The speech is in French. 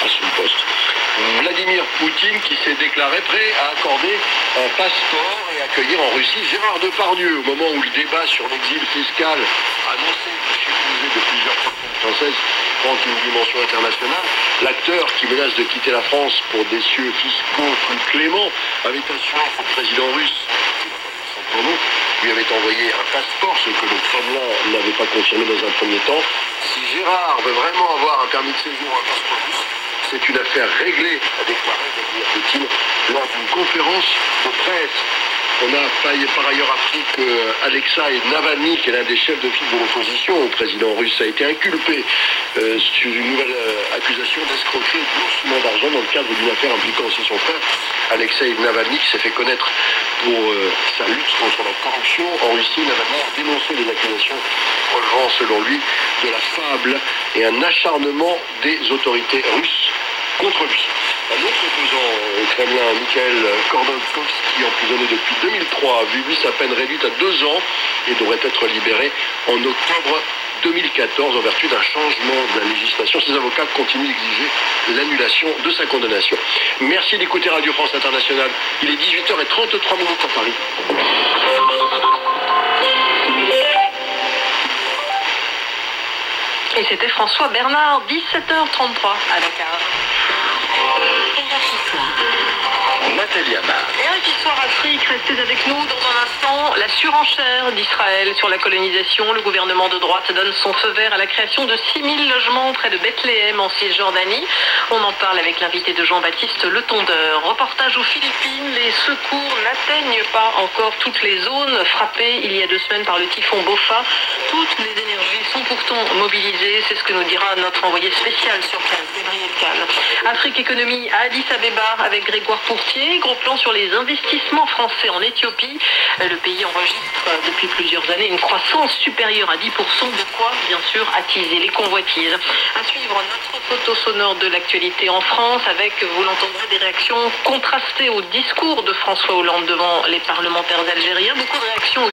son poste. Vladimir Poutine qui s'est déclaré prêt à accorder un passeport et accueillir en Russie Gérard Depardieu. Au moment où le débat sur l'exil fiscal annoncé de plusieurs personnes françaises prend une dimension internationale, l'acteur qui menace de quitter la France pour des cieux fiscaux plus cléments avait assuré au président russe lui avait envoyé un passeport, ce que le Kremlin n'avait pas confirmé dans un premier temps. Si Gérard veut vraiment avoir un permis de séjour ou un passeport russe, c'est une affaire réglée, a déclaré Vladimir Poutine lors d'une conférence de presse. On a par ailleurs appris que Alexeï Navalny, qui est l'un des chefs de file de l'opposition au président russe, a été inculpé sur une nouvelle accusation d'escroquerie et de blanchiment d'argent dans le cadre d'une affaire impliquant aussi son frère, Alexeï Navalny, qui s'est fait connaître pour sa lutte contre la corruption en Russie. Navalny a dénoncé les accusations relevant, selon lui, de la fable et un acharnement des autorités russes contre lui. Un autre opposant au Kremlin, Mikhail Khodorkovsky, emprisonné depuis 2003, a vu lui sa peine réduite à 2 ans et devrait être libéré en octobre 2014 en vertu d'un changement de la législation. Ses avocats continuent d'exiger l'annulation de sa condamnation. Merci d'écouter Radio France Internationale. Il est 18h33 à Paris. Et c'était François Bernard, 17h33 à Dakar. Nathalie Amar. Et un soir Afrique, restez avec nous dans un instant. La surenchère d'Israël sur la colonisation. Le gouvernement de droite donne son feu vert à la création de 6000 logements près de Bethléem en Cisjordanie. On en parle avec l'invité de Jean-Baptiste Le Tondeur. Reportage aux Philippines, les secours n'atteignent pas encore toutes les zones frappées il y a 2 semaines par le typhon Bopha. Toutes les énergies sont pourtant mobilisées, c'est ce que nous dira notre envoyé spécial sur place, Gabriel Kahn. Afrique Économie à Addis Abeba avec Grégoire Pourtier. Gros plan sur les investissements français en Éthiopie. Le pays enregistre depuis plusieurs années une croissance supérieure à 10%, de quoi bien sûr attiser les convoitises. À suivre notre photo sonore de l'actualité en France avec, vous l'entendrez, des réactions contrastées au discours de François Hollande devant les parlementaires algériens. Beaucoup de réactions